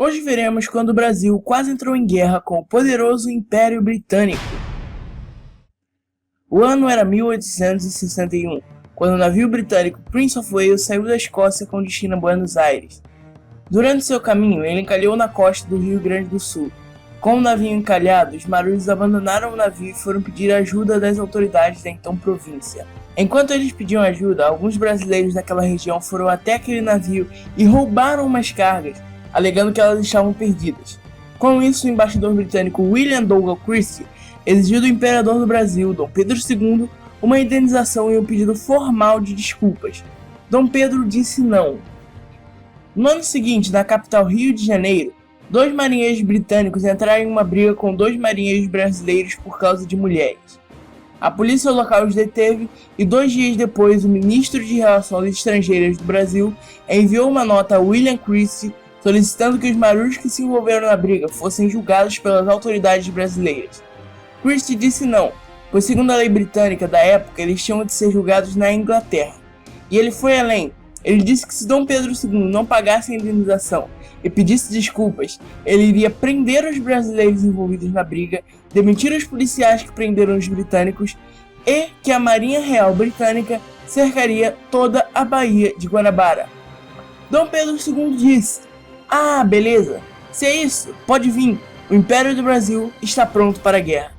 Hoje veremos quando o Brasil quase entrou em guerra com o poderoso Império Britânico. O ano era 1861, quando o navio britânico Prince of Wales saiu da Escócia com destino a Buenos Aires. Durante seu caminho, ele encalhou na costa do Rio Grande do Sul. Com o navio encalhado, os marinheiros abandonaram o navio e foram pedir ajuda das autoridades da então província. Enquanto eles pediam ajuda, alguns brasileiros daquela região foram até aquele navio e roubaram umas cargas, alegando que elas estavam perdidas. Com isso, o embaixador britânico William Douglas Christie exigiu do imperador do Brasil, Dom Pedro II, uma indenização e um pedido formal de desculpas. Dom Pedro disse não. No ano seguinte, na capital Rio de Janeiro, 2 marinheiros britânicos entraram em uma briga com 2 marinheiros brasileiros por causa de mulheres. A polícia local os deteve e 2 dias depois o ministro de Relações Estrangeiras do Brasil enviou uma nota a William Christie solicitando que os marinheiros que se envolveram na briga fossem julgados pelas autoridades brasileiras. Christie disse não, pois segundo a lei britânica da época eles tinham de ser julgados na Inglaterra. E ele foi além. Ele disse que se Dom Pedro II não pagasse a indenização e pedisse desculpas, ele iria prender os brasileiros envolvidos na briga, demitir os policiais que prenderam os britânicos e que a Marinha Real Britânica cercaria toda a Baía de Guanabara. Dom Pedro II disse: "Ah, beleza, se é isso, pode vir, o Império do Brasil está pronto para a guerra."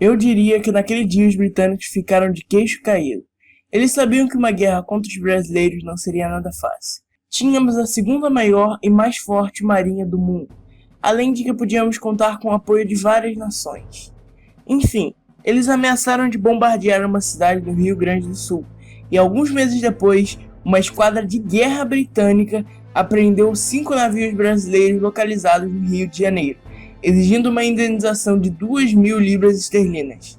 Eu diria que naquele dia os britânicos ficaram de queixo caído. Eles sabiam que uma guerra contra os brasileiros não seria nada fácil. Tínhamos a segunda maior e mais forte marinha do mundo, além de que podíamos contar com o apoio de várias nações. Enfim, eles ameaçaram de bombardear uma cidade do Rio Grande do Sul, e alguns meses depois, uma esquadra de guerra britânica apreendeu 5 navios brasileiros localizados no Rio de Janeiro, exigindo uma indenização de 2.000 libras esterlinas.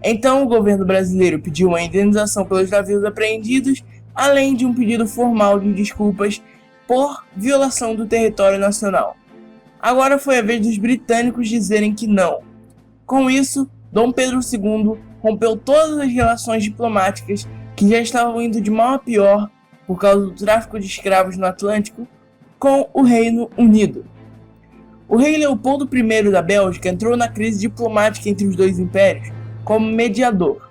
Então o governo brasileiro pediu uma indenização pelos navios apreendidos, além de um pedido formal de desculpas por violação do território nacional. Agora foi a vez dos britânicos dizerem que não. Com isso, Dom Pedro II rompeu todas as relações diplomáticas que já estavam indo de mal a pior por causa do tráfico de escravos no Atlântico com o Reino Unido. O rei Leopoldo I da Bélgica entrou na crise diplomática entre os dois impérios como mediador.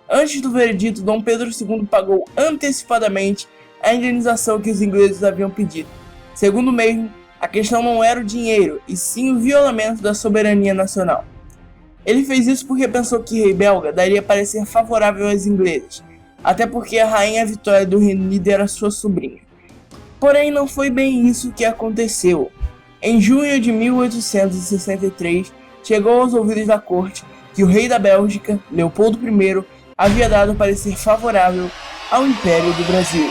Antes do veredito, Dom Pedro II pagou antecipadamente a indenização que os ingleses haviam pedido. Segundo o mesmo, a questão não era o dinheiro, e sim o violamento da soberania nacional. Ele fez isso porque pensou que o rei belga daria parecer favorável aos ingleses, até porque a rainha Vitória do Reino Unido era sua sobrinha. Porém, não foi bem isso que aconteceu. Em junho de 1863, chegou aos ouvidos da corte que o rei da Bélgica, Leopoldo I, havia dado parecer favorável ao Império do Brasil.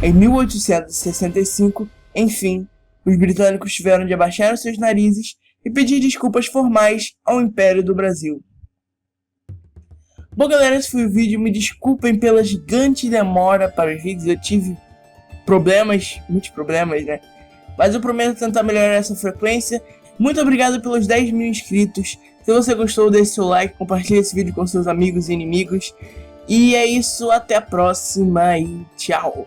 Em 1865, enfim, os britânicos tiveram de abaixar os seus narizes e pedir desculpas formais ao Império do Brasil. Bom, galera, esse foi o vídeo. Me desculpem pela gigante demora para os vídeos. Eu tive muitos problemas, né? Mas eu prometo tentar melhorar essa frequência. Muito obrigado pelos 10.000 inscritos. Se você gostou, deixe seu like, compartilhe esse vídeo com seus amigos e inimigos. E é isso, até a próxima e tchau!